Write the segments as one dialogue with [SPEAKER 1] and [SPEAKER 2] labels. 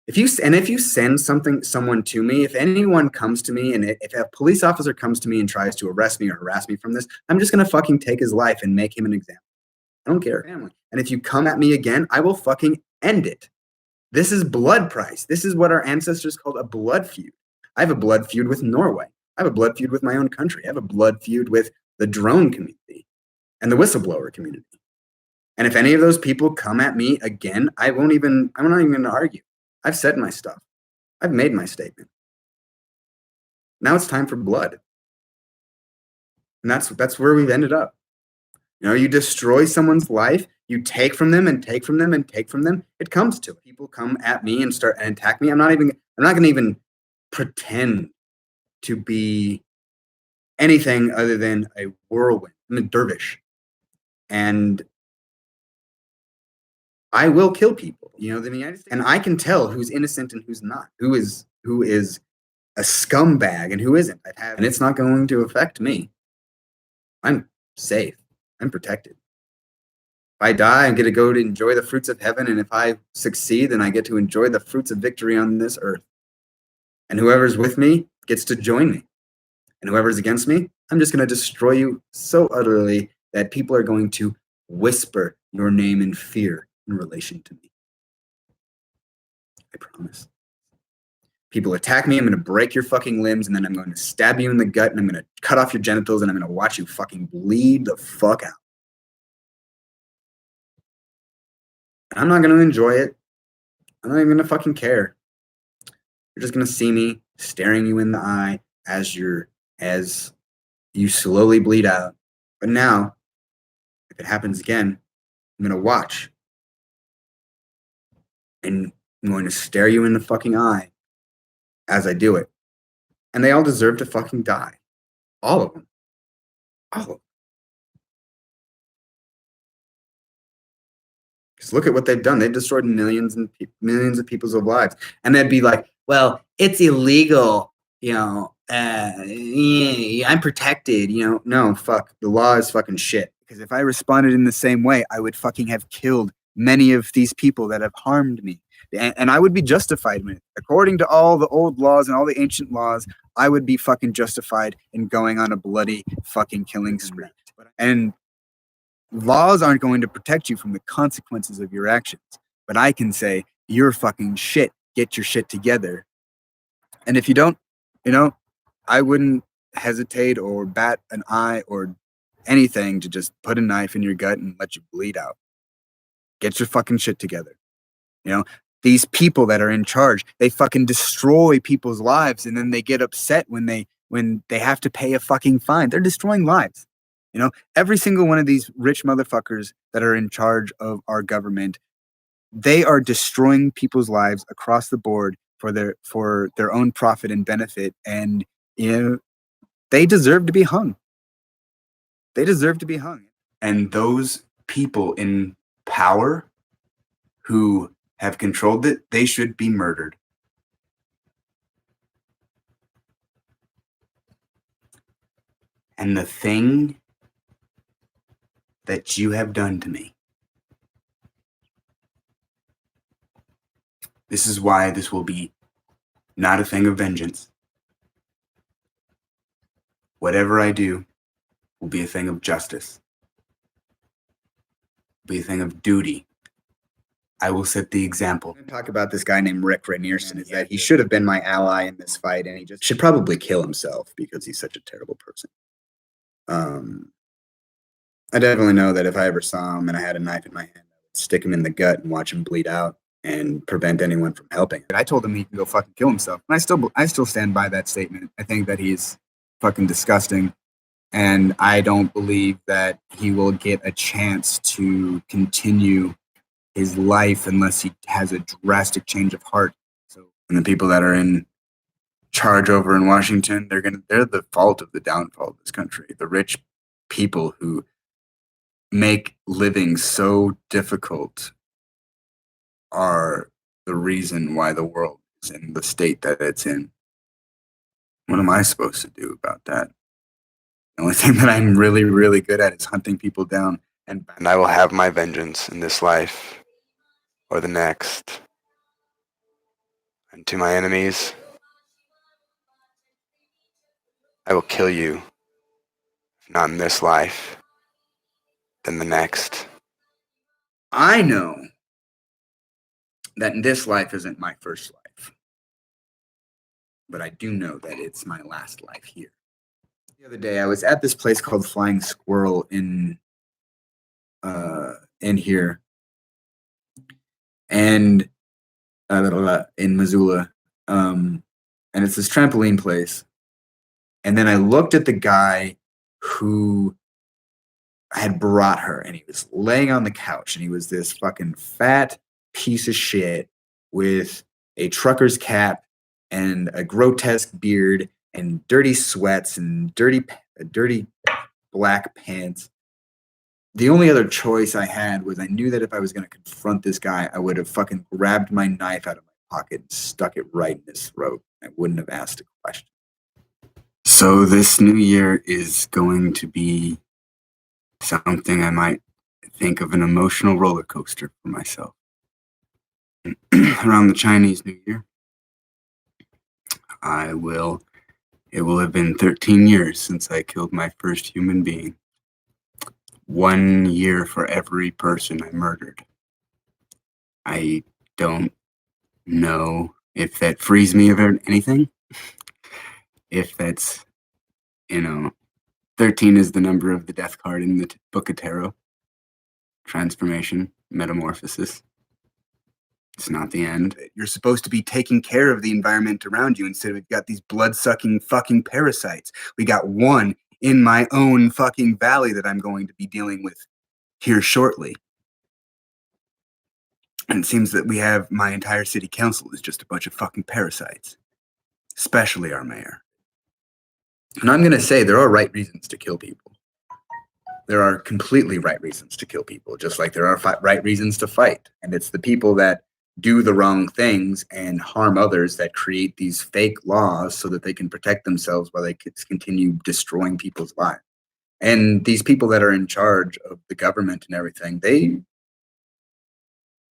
[SPEAKER 1] If you send someone to me, if anyone comes to me and if a police officer comes to me and tries to arrest me or harass me from this, I'm just going to fucking take his life and make him an example. I don't care. And if you come at me again, I will fucking end it. This is blood price. This is what our ancestors called a blood feud. I have a blood feud with Norway. I have a blood feud with my own country. I have a blood feud with the drone community and the whistleblower community. And if any of those people come at me again, I'm not even going to argue. I've said my stuff. I've made my statement. Now it's time for blood. And that's where we've ended up. You destroy someone's life, you take from them and take from them and take from them. It comes to it. People come at me and start and attack me. I'm not going to even pretend to be anything other than a whirlwind. I'm a dervish. And I will kill people, the United States. And I can tell who's innocent and who's not, who is a scumbag and who isn't. And it's not going to affect me. I'm safe. I'm protected. If I die, I get to go to enjoy the fruits of heaven. And if I succeed, then I get to enjoy the fruits of victory on this earth. And whoever's with me gets to join me. And whoever's against me, I'm just going to destroy you so utterly that people are going to whisper your name in fear in relation to me. I promise. People attack me, I'm going to break your fucking limbs, and then I'm going to stab you in the gut, and I'm going to cut off your genitals, and I'm going to watch you fucking bleed the fuck out. And I'm not going to enjoy it. I'm not even going to fucking care. You're just going to see me staring you in the eye as you slowly bleed out. But now, if it happens again, I'm going to watch. And I'm going to stare you in the fucking eye as I do it. And they all deserve to fucking die. All of them. All of them. Just look at what they've done. They've destroyed millions of people's lives. And they'd be like, well, it's illegal, I'm protected, No, fuck. The law is fucking shit. Because if I responded in the same way, I would fucking have killed many of these people that have harmed me. And I would be justified in it. According to all the old laws and all the ancient laws, I would be fucking justified in going on a bloody fucking killing spree. And laws aren't going to protect you from the consequences of your actions. But I can say, you're fucking shit. Get your shit together. And if you don't, I wouldn't hesitate or bat an eye or anything to just put a knife in your gut and let you bleed out. Get your fucking shit together. These people that are in charge, they fucking destroy people's lives, and then they get upset when they have to pay a fucking fine. They're destroying lives. Every single one of these rich motherfuckers that are in charge of our government, they are destroying people's lives across the board for their own profit and benefit, and they deserve to be hung. They deserve to be hung. And those people in power who have controlled it, they should be murdered. And the thing that you have done to me, this is why this will be not a thing of vengeance. Whatever I do will be a thing of justice. Will be a thing of duty. I will set the example. I'm talk about this guy named Rick Rainierson is that he should have been my ally in this fight, and he just should probably kill himself because he's such a terrible person. I definitely know that if I ever saw him and I had a knife in my hand, I would stick him in the gut and watch him bleed out and prevent anyone from helping. I told him he can go fucking kill himself. And I still stand by that statement. I think that he's fucking disgusting. And I don't believe that he will get a chance to continue his life unless he has a drastic change of heart. So, and the people that are in charge over in Washington, they're the fault of the downfall of this country. The rich people who make living so difficult are the reason why the world is in the state that it's in. What am I supposed to do about that? The only thing that I'm really, really good at is hunting people down. And I will have my vengeance in this life or the next.
[SPEAKER 2] And to my enemies, I will kill you, if not in this life, then the next.
[SPEAKER 1] I know that this life isn't my first life, but I do know that it's my last life here. The other day, I was at this place called Flying Squirrel in here, and in Missoula, and it's this trampoline place. And then I looked at the guy who had brought her, and he was laying on the couch, and he was this fucking fat piece of shit with a trucker's cap and a grotesque beard and dirty sweats and dirty black pants. The only other choice I had was I knew that if I was going to confront this guy, I would have fucking grabbed my knife out of my pocket and stuck it right in his throat. I wouldn't have asked a question. So this new year is going to be something I might think of an emotional roller coaster for myself. Around the Chinese New Year, it will have been 13 years since I killed my first human being. 1 year for every person I murdered. I don't know if that frees me of anything. If that's, 13 is the number of the death card in the Book of Tarot. Transformation, metamorphosis. It's not the end. You're supposed to be taking care of the environment around you instead of we've got these blood-sucking fucking parasites. We got one in my own fucking valley that I'm going to be dealing with here shortly. And it seems that we have my entire city council is just a bunch of fucking parasites, especially our mayor. And I'm going to say there are right reasons to kill people. There are completely right reasons to kill people, just like there are right reasons to fight. And it's the people that do the wrong things and harm others that create these fake laws so that they can protect themselves while they continue destroying people's lives. And these people that are in charge of the government and everything,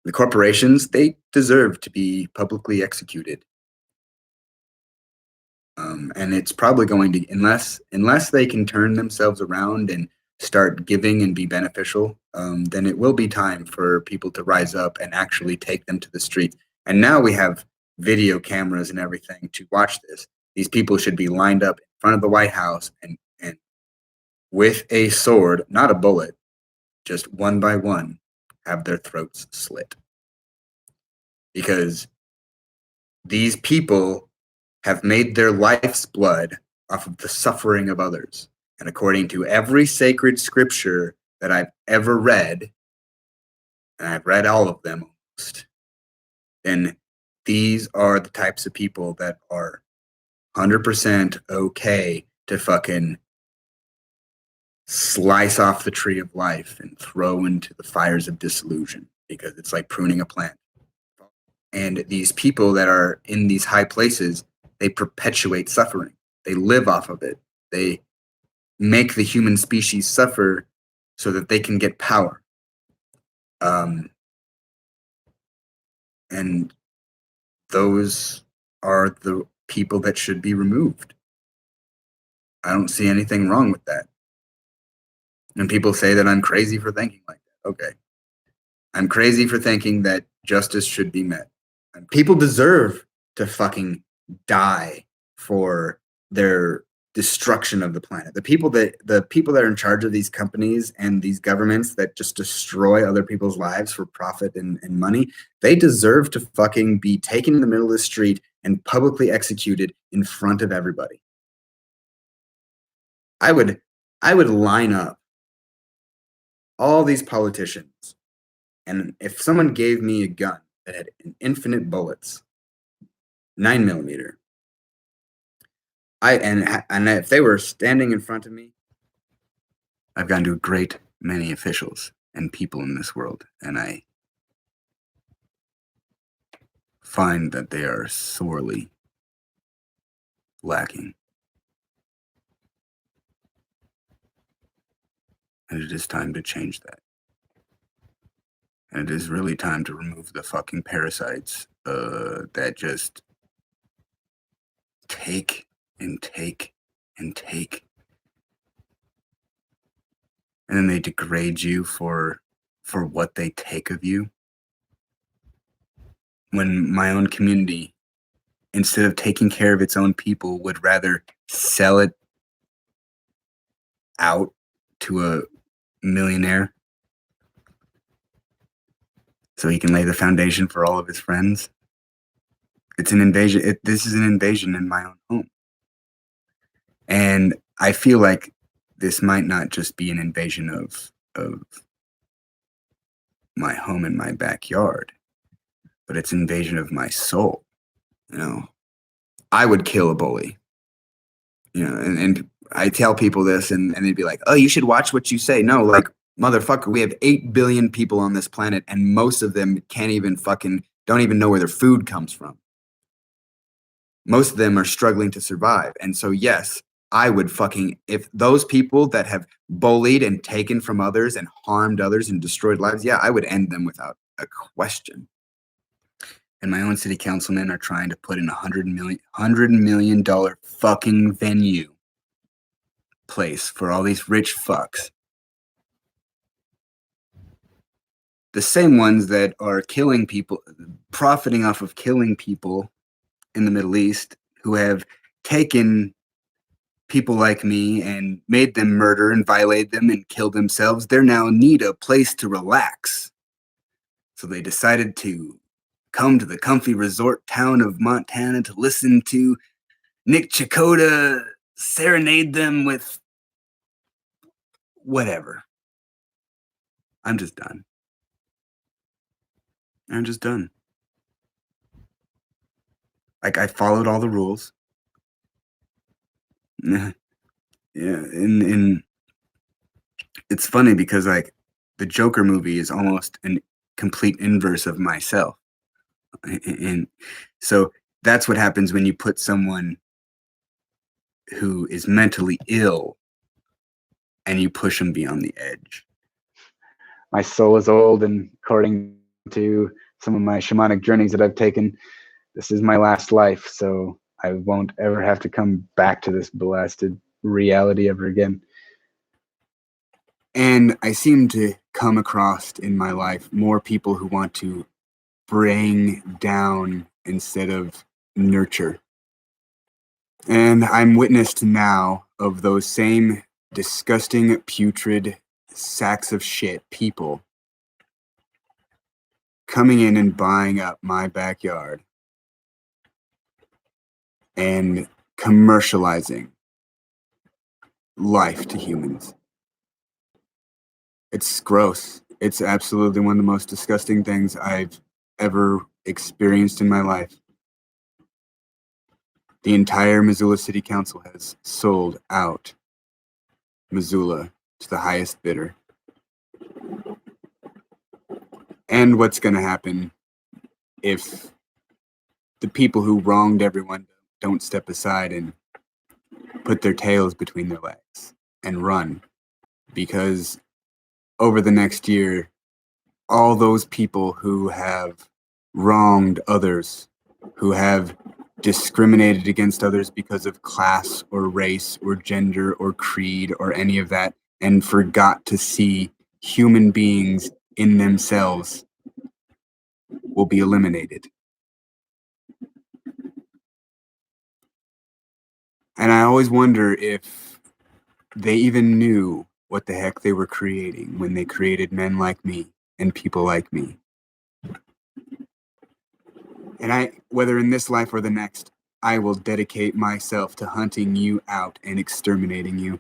[SPEAKER 1] the corporations, they deserve to be publicly executed. And it's probably going to, unless they can turn themselves around and start giving and be beneficial, then it will be time for people to rise up and actually take them to the streets. And now we have video cameras and everything to watch this. These people should be lined up in front of the White House and with a sword, not a bullet, just one by one, have their throats slit. Because these people have made their life's blood off of the suffering of others. And according to every sacred scripture that I've ever read, and I've read all of them almost, then these are the types of people that are 100% okay to fucking slice off the tree of life and throw into the fires of disillusion, because it's like pruning a plant. And these people that are in these high places, they perpetuate suffering. They live off of it. They make the human species suffer so that they can get power. And those are the people that should be removed. I don't see anything wrong with that. And people say that I'm crazy for thinking like that. Okay. I'm crazy for thinking that justice should be met. And people deserve to fucking die for their destruction of the planet. The people that are in charge of these companies and these governments that just destroy other people's lives for profit and money, they deserve to fucking be taken in the middle of the street and publicly executed in front of everybody. I would line up all these politicians, and if someone gave me a gun that had infinite bullets, 9mm, and if they were standing in front of me, I've gone to a great many officials and people in this world, and I find that they are sorely lacking. And it is time to change that. And it is really time to remove the fucking parasites that just take and take and take. And then they degrade you for what they take of you. When my own community, instead of taking care of its own people, would rather sell it out to a millionaire so he can lay the foundation for all of his friends. It's an invasion. This is an invasion in my own home. And I feel like this might not just be an invasion of my home and my backyard, but it's an invasion of my soul. You know, I would kill a bully. You know, and I tell people this, and they'd be like, "Oh, you should watch what you say." No, like, motherfucker, we have 8 billion people on this planet, and most of them don't even know where their food comes from. Most of them are struggling to survive. And so, yes, I would if those people that have bullied and taken from others and harmed others and destroyed lives, yeah, I would end them without a question. And my own city councilmen are trying to put in $100 million fucking venue place for all these rich fucks. The same ones that are killing people, profiting off of killing people in the Middle East, who have taken people like me and made them murder and violate them and kill themselves. They now need a place to relax. So they decided to come to the comfy resort town of Montana to listen to Nick Chakota serenade them with whatever. I'm just done. Like, I followed all the rules. Yeah, and it's funny because, like, the Joker movie is almost an complete inverse of myself. And so that's what happens when you put someone who is mentally ill and you push them beyond the edge. My soul is old, and according to some of my shamanic journeys that I've taken, this is my last life, so I won't ever have to come back to this blasted reality ever again. And I seem to come across in my life more people who want to bring down instead of nurture. And I'm witness to now of those same disgusting, putrid sacks of shit people coming in and buying up my backyard and commercializing life to humans. It's gross. It's absolutely one of the most disgusting things I've ever experienced in my life. The entire Missoula City Council has sold out Missoula to the highest bidder. And what's going to happen if the people who wronged everyone don't step aside and put their tails between their legs and run? Because over the next year, all those people who have wronged others, who have discriminated against others because of class or race or gender or creed or any of that, and forgot to see human beings in themselves, will be eliminated. And I always wonder if they even knew what the heck they were creating when they created men like me and people like me. And whether in this life or the next, I will dedicate myself to hunting you out and exterminating you.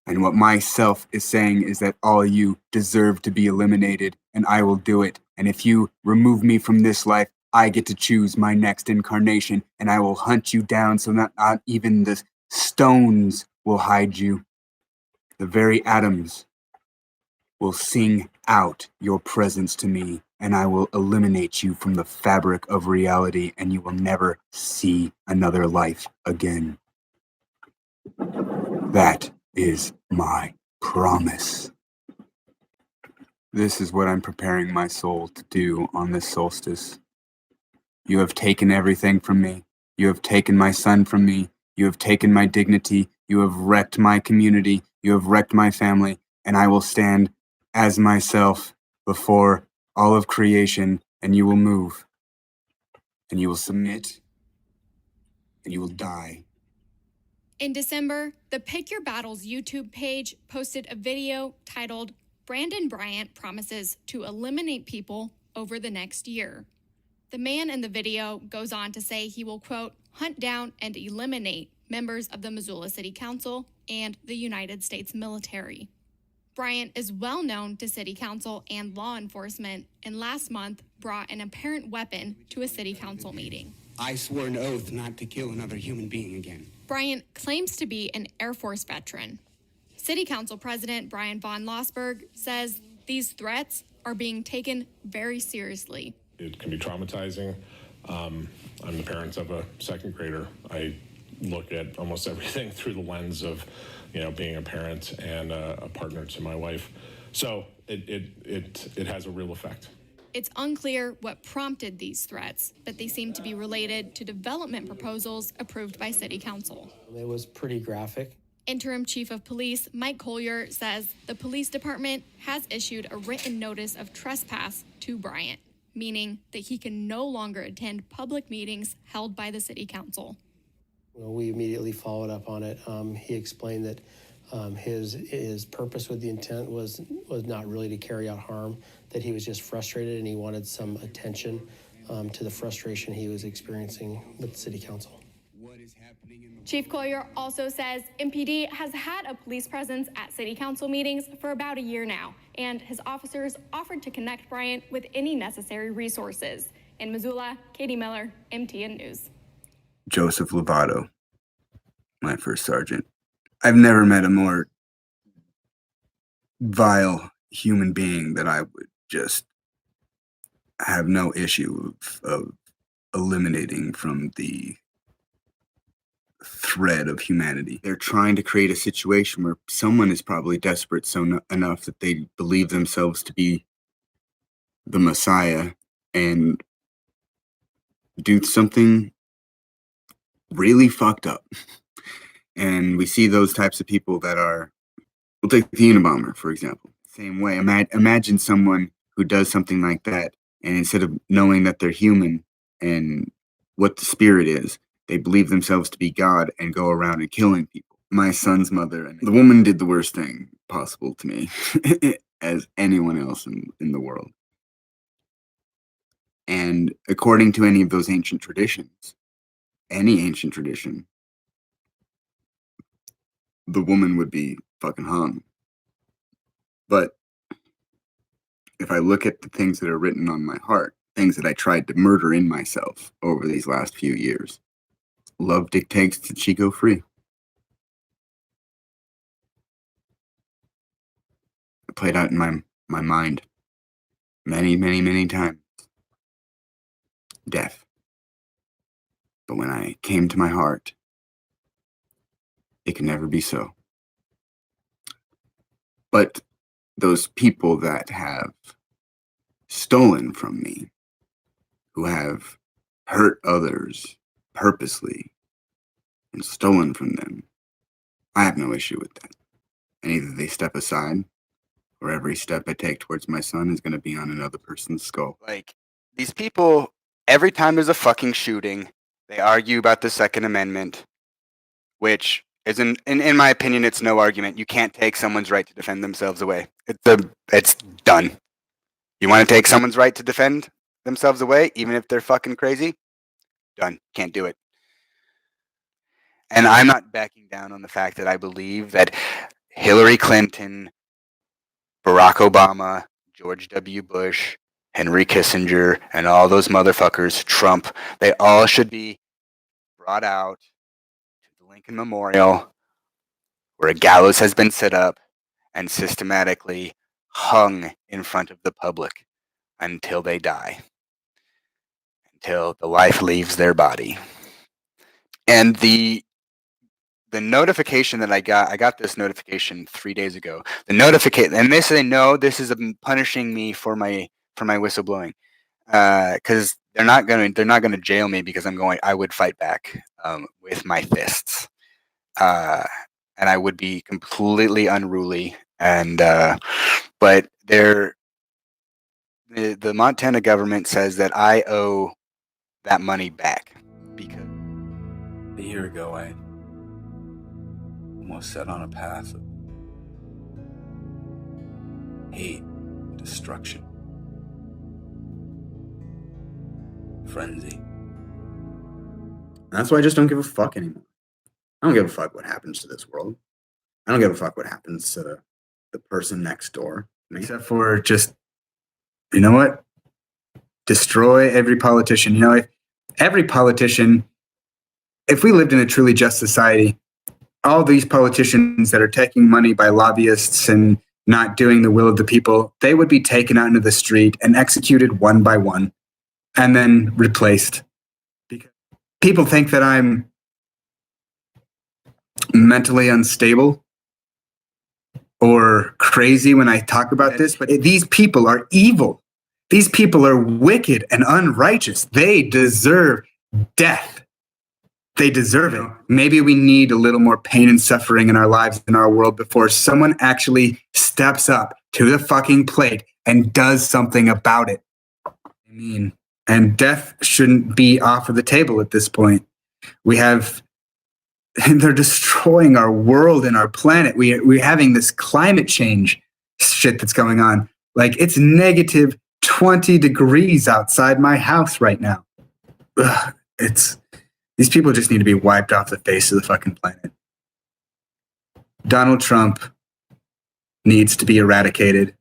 [SPEAKER 1] And what myself is saying is that all you deserve to be eliminated, and I will do it. And if you remove me from this life, I get to choose my next incarnation, and I will hunt you down so that not even the stones will hide you. The very atoms will sing out your presence to me, and I will eliminate you from the fabric of reality, and you will never see another life again. That is my promise. This is what I'm preparing my soul to do on this solstice. You have taken everything from me. You have taken my son from me. You have taken my dignity. You have wrecked my community. You have wrecked my family. And I will stand as myself before all of creation, and you will move, and you will submit, and you will die.
[SPEAKER 3] In December, the Pick Your Battles YouTube page posted a video titled, "Brandon Bryant Promises to Eliminate People Over the Next Year." The man in the video goes on to say he will, quote, "hunt down and eliminate members of the Missoula City Council and the United States military." Bryant is well known to City Council and law enforcement, and last month brought an apparent weapon to a City Council meeting.
[SPEAKER 4] I swore an oath not to kill another human being again.
[SPEAKER 3] Bryant claims to be an Air Force veteran. City Council President Brian von Lossberg says these threats are being taken very seriously.
[SPEAKER 5] It can be traumatizing. I'm the parent of a second grader. I look at almost everything through the lens of, being a parent and a partner to my wife. So it has a real effect.
[SPEAKER 3] It's unclear what prompted these threats, but they seem to be related to development proposals approved by City Council.
[SPEAKER 6] It was pretty graphic.
[SPEAKER 3] Interim Chief of Police Mike Collier says the police department has issued a written notice of trespass to Bryant, meaning that he can no longer attend public meetings held by the City Council.
[SPEAKER 6] We immediately followed up on it. He explained that his purpose with the intent was not really to carry out harm, that he was just frustrated and he wanted some attention to the frustration he was experiencing with the City Council.
[SPEAKER 3] Chief Collier also says MPD has had a police presence at City Council meetings for about a year now, and his officers offered to connect Bryant with any necessary resources. In Missoula, Katie Miller, MTN News.
[SPEAKER 1] Joseph Lovato, my first sergeant. I've never met a more vile human being that I would just have no issue of eliminating from the thread of humanity. They're trying to create a situation where someone is probably desperate enough that they believe themselves to be the Messiah and do something really fucked up. And we see those types of people that are, we'll take the Unabomber, for example. Same way, imagine someone who does something like that, and instead of knowing that they're human and what the spirit is, they believe themselves to be God and go around and killing people. My son's mother, and the woman did the worst thing possible to me as anyone else in the world. And according to any of those ancient traditions, any ancient tradition, the woman would be fucking hung. But if I look at the things that are written on my heart, things that I tried to murder in myself over these last few years, love dictates that she go free. It played out in my mind many, many, many times. Death. But when I came to my heart, it can never be so. But those people that have stolen from me, who have hurt others purposely and stolen from them, I have no issue with that. And either they step aside, or every step I take towards my son is going to be on another person's skull.
[SPEAKER 2] Like, these people, every time there's a fucking shooting, they argue about the Second Amendment, which is, in my opinion, it's no argument. You can't take someone's right to defend themselves away. It's done. You want to take someone's right to defend themselves away, even if they're fucking crazy? Done. Can't do it. And I'm not backing down on the fact that I believe that Hillary Clinton, Barack Obama, George W. Bush, Henry Kissinger, and all those motherfuckers, Trump, they all should be brought out to the Lincoln Memorial, where a gallows has been set up and systematically hung in front of the public until they die, until the life leaves their body. And the notification that I got this notification 3 days ago. The notification, and they know this is punishing me for my whistleblowing, because they're not gonna jail me because I would fight back with my fists, and I would be completely unruly. And but the Montana government says that I owe that money back because
[SPEAKER 7] A year ago, I almost set on a path of hate, destruction, frenzy.
[SPEAKER 1] That's why I just don't give a fuck anymore. I don't give a fuck what happens to this world. I don't give a fuck what happens to the person next door. Except for just, you know what? Destroy every politician. You know, if every politician, if we lived in a truly just society, all these politicians that are taking money by lobbyists and not doing the will of the people, they would be taken out into the street and executed one by one and then replaced. Because people think that I'm mentally unstable or crazy when I talk about this, but these people are evil. These people are wicked and unrighteous. They deserve death. They deserve it. Maybe we need a little more pain and suffering in our lives, in our world, before someone actually steps up to the fucking plate and does something about it. I mean, and death shouldn't be off of the table at this point. They're destroying our world and our planet. We're having this climate change shit that's going on. Like, it's negative 20 degrees outside my house right now. Ugh, these people just need to be wiped off the face of the fucking planet. Donald Trump needs to be eradicated.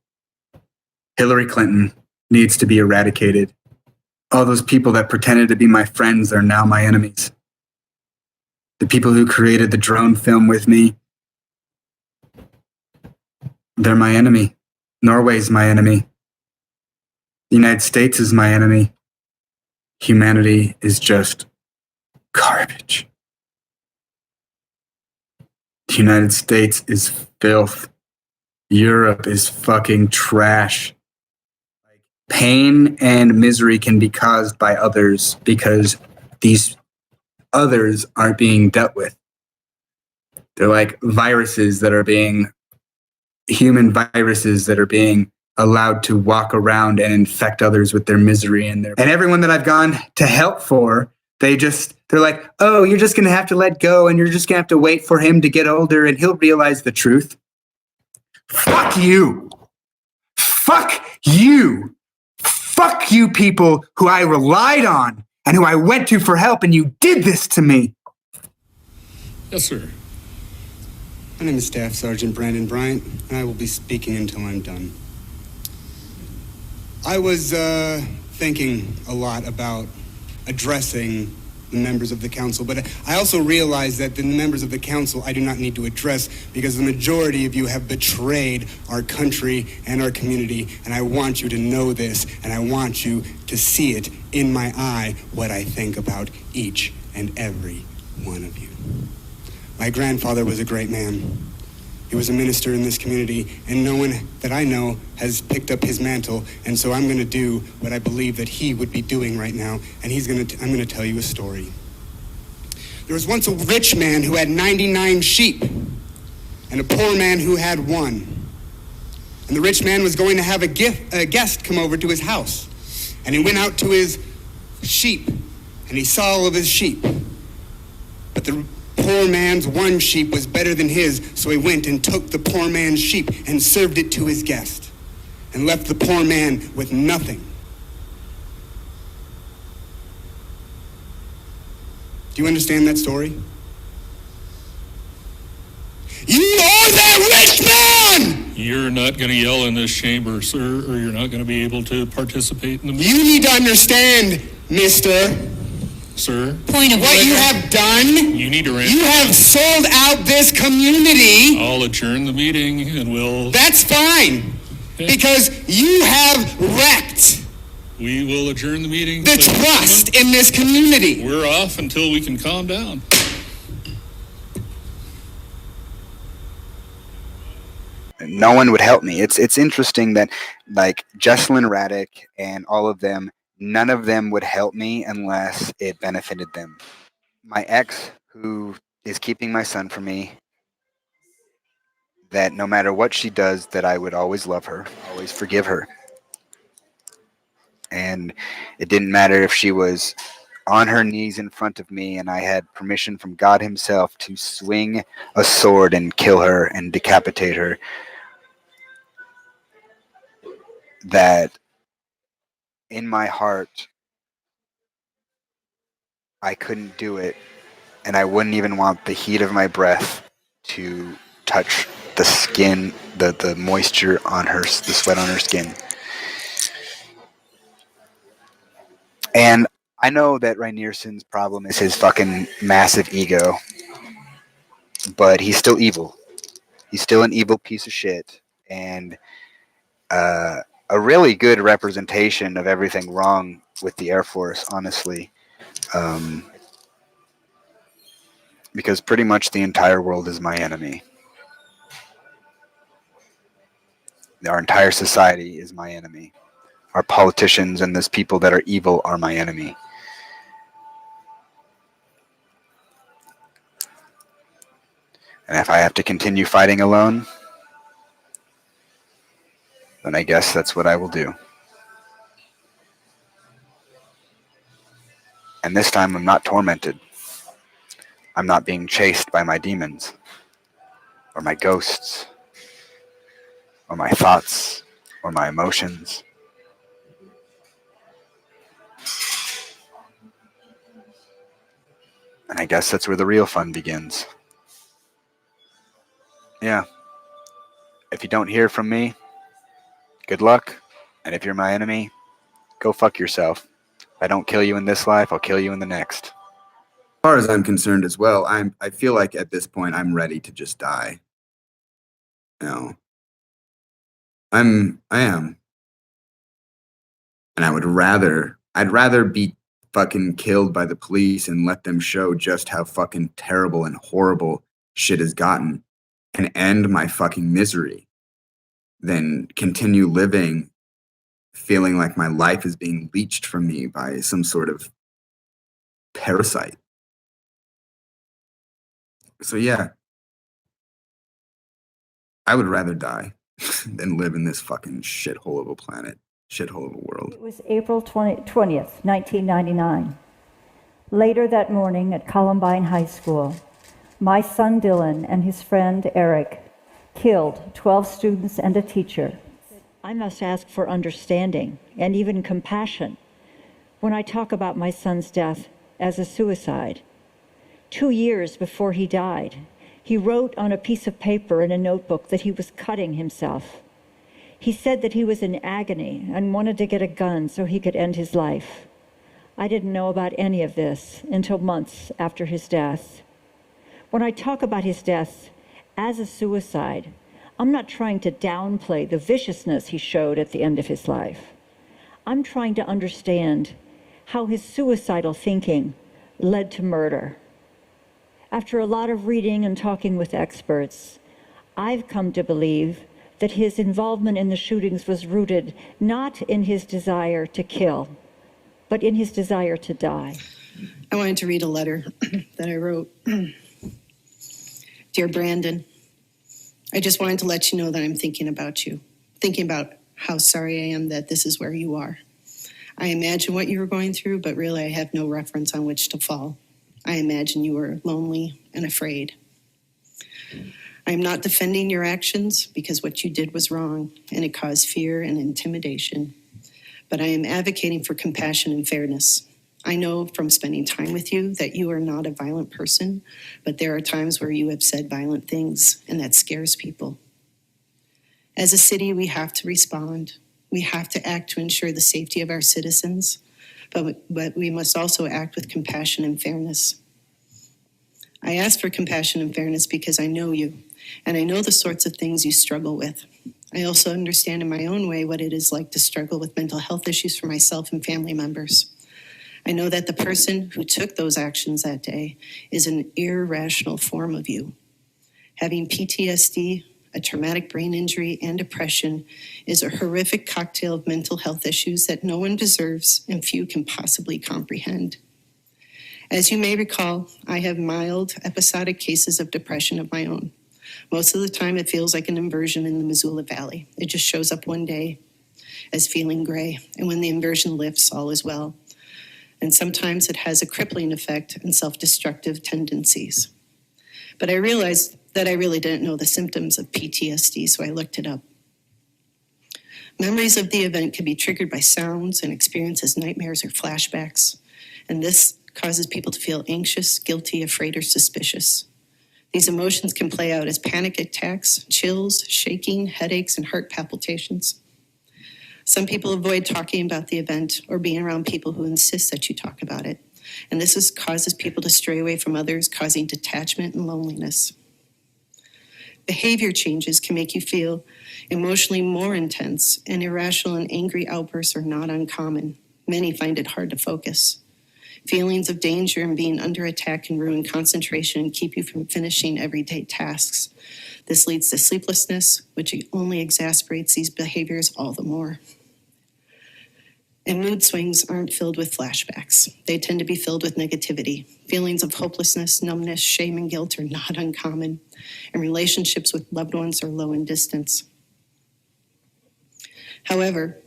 [SPEAKER 1] Hillary Clinton needs to be eradicated. All those people that pretended to be my friends are now my enemies. The people who created the drone film with me, they're my enemy. Norway's my enemy. The United States is my enemy. Humanity is just garbage. The United States is filth. Europe is fucking trash. Pain and misery can be caused by others because these others aren't being dealt with. They're like human viruses that are being allowed to walk around and infect others with their misery and everyone that I've gone to help for, they're like, oh, you're just going to have to let go and you're just going to have to wait for him to get older and he'll realize the truth. Fuck you. Fuck you. Fuck you people who I relied on and who I went to for help, and you did this to me.
[SPEAKER 5] Yes, sir.
[SPEAKER 4] My name is Staff Sergeant Brandon Bryant, and I will be speaking until I'm done. I was thinking a lot about addressing the members of the council, but I also realized that the members of the council I do not need to address because the majority of you have betrayed our country and our community, and I want you to know this, and I want you to see it in my eye, what I think about each and every one of you. My grandfather was a great man. He was a minister in this community, and no one that I know has picked up his mantle, and so I'm going to do what I believe that he would be doing right now, and I'm going to tell you a story. There was once a rich man who had 99 sheep, and a poor man who had one. And the rich man was going to have a guest come over to his house, and he went out to his sheep, and he saw all of his sheep. But the poor man's one sheep was better than his, so he went and took the poor man's sheep and served it to his guest and left the poor man with nothing. Do you understand that story? You are that rich man!
[SPEAKER 8] You're not going to yell in this chamber, sir, or you're not going to be able to participate in the meeting.
[SPEAKER 4] You need to understand, mister.
[SPEAKER 8] Sir?
[SPEAKER 4] Point of what order. You have done.
[SPEAKER 8] You need to
[SPEAKER 4] You have sold out this community.
[SPEAKER 8] I'll adjourn the meeting and we'll...
[SPEAKER 4] That's fine. Okay. Because you have wrecked...
[SPEAKER 8] We will adjourn the meeting.
[SPEAKER 4] The trust in this community.
[SPEAKER 8] We're off until we can calm down.
[SPEAKER 2] No one would help me. It's interesting that like Jesselyn Raddick and all of them none of them would help me unless it benefited them. My ex, who is keeping my son from me, that no matter what she does, that I would always love her, always forgive her. And it didn't matter if she was on her knees in front of me and I had permission from God himself to swing a sword and kill her and decapitate her, that in my heart I couldn't do it, and I wouldn't even want the heat of my breath to touch the skin, the moisture on her, the sweat on her skin. And I know that Rainierson's problem is his fucking massive ego, but he's still evil. He's still an evil piece of shit, and a really good representation of everything wrong with the Air Force, honestly. Because pretty much the entire world is my enemy. Our entire society is my enemy. Our politicians and those people that are evil are my enemy. And if I have to continue fighting alone, then I guess that's what I will do. And this time I'm not tormented. I'm not being chased by my demons, or my ghosts, or my thoughts, or my emotions. And I guess that's where the real fun begins. Yeah. If you don't hear from me, good luck. And if you're my enemy, go fuck yourself. If I don't kill you in this life, I'll kill you in the next.
[SPEAKER 1] As far as I'm concerned as well, I feel like at this point I'm ready to just die. You know, I am. And I'd rather be fucking killed by the police and let them show just how fucking terrible and horrible shit has gotten and end my fucking misery than continue living feeling like my life is being leached from me by some sort of parasite. So yeah, I would rather die than live in this fucking shithole of a planet, shithole of a world.
[SPEAKER 9] It was April 20th, 1999. Later that morning at Columbine High School, my son Dylan and his friend Eric killed 12 students and a teacher. I must ask for understanding and even compassion when I talk about my son's death as a suicide. 2 years before he died, he wrote on a piece of paper in a notebook that he was cutting himself. He said that he was in agony and wanted to get a gun so he could end his life. I didn't know about any of this until months after his death. When I talk about his death as a suicide, I'm not trying to downplay the viciousness he showed at the end of his life. I'm trying to understand how his suicidal thinking led to murder. After a lot of reading and talking with experts, I've come to believe that his involvement in the shootings was rooted not in his desire to kill, but in his desire to die.
[SPEAKER 10] I wanted to read a letter that I wrote. Dear Brandon, I just wanted to let you know that I'm thinking about you, thinking about how sorry I am that this is where you are. I imagine what you were going through, but really I have no reference on which to fall. I imagine you were lonely and afraid. I am not defending your actions because what you did was wrong and it caused fear and intimidation, but I am advocating for compassion and fairness. I know from spending time with you that you are not a violent person, but there are times where you have said violent things, and that scares people. As a city, we have to respond. We have to act to ensure the safety of our citizens, but we must also act with compassion and fairness. I ask for compassion and fairness because I know you, and I know the sorts of things you struggle with. I also understand in my own way what it is like to struggle with mental health issues for myself and family members. I know that the person who took those actions that day is an irrational form of you. Having PTSD, a traumatic brain injury, and depression is a horrific cocktail of mental health issues that no one deserves and few can possibly comprehend. As you may recall, I have mild episodic cases of depression of my own. Most of the time, it feels like an inversion in the Missoula Valley. It just shows up one day as feeling gray, and when the inversion lifts, all is well. And sometimes it has a crippling effect and self-destructive tendencies. But I realized that I really didn't know the symptoms of PTSD, so I looked it up. Memories of the event can be triggered by sounds and experiences, nightmares or flashbacks, and this causes people to feel anxious, guilty, afraid, or suspicious. These emotions can play out as panic attacks, chills, shaking, headaches, and heart palpitations. Some people avoid talking about the event or being around people who insist that you talk about it, and this causes people to stray away from others, causing detachment and loneliness. Behavior changes can make you feel emotionally more intense, and irrational and angry outbursts are not uncommon. Many find it hard to focus. Feelings of danger and being under attack can ruin concentration and keep you from finishing everyday tasks. This leads to sleeplessness, which only exacerbates these behaviors all the more. And mood swings aren't filled with flashbacks. They tend to be filled with negativity. Feelings of hopelessness, numbness, shame, and guilt are not uncommon, and relationships with loved ones are low in distance. However,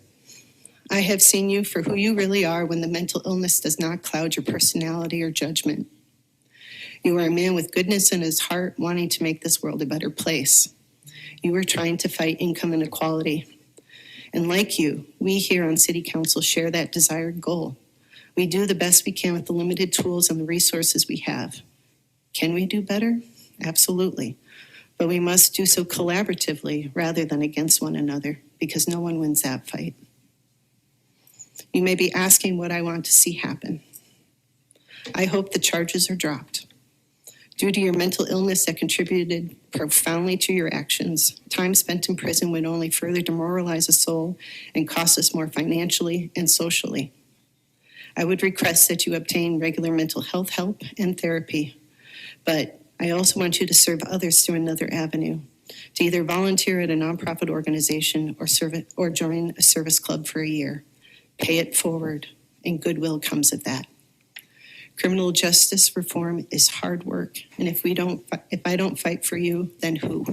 [SPEAKER 10] I have seen you for who you really are when the mental illness does not cloud your personality or judgment. You are a man with goodness in his heart, wanting to make this world a better place. You are trying to fight income inequality. And like you, we here on City Council share that desired goal. We do the best we can with the limited tools and the resources we have. Can we do better? Absolutely. But we must do so collaboratively rather than against one another, because no one wins that fight. You may be asking what I want to see happen. I hope the charges are dropped. Due to your mental illness that contributed profoundly to your actions, time spent in prison would only further demoralize a soul and cost us more financially and socially. I would request that you obtain regular mental health help and therapy, but I also want you to serve others through another avenue, to either volunteer at a nonprofit organization or join a service club for a year. Pay it forward, and goodwill comes of that. Criminal justice reform is hard work, and if I don't fight for you, then who?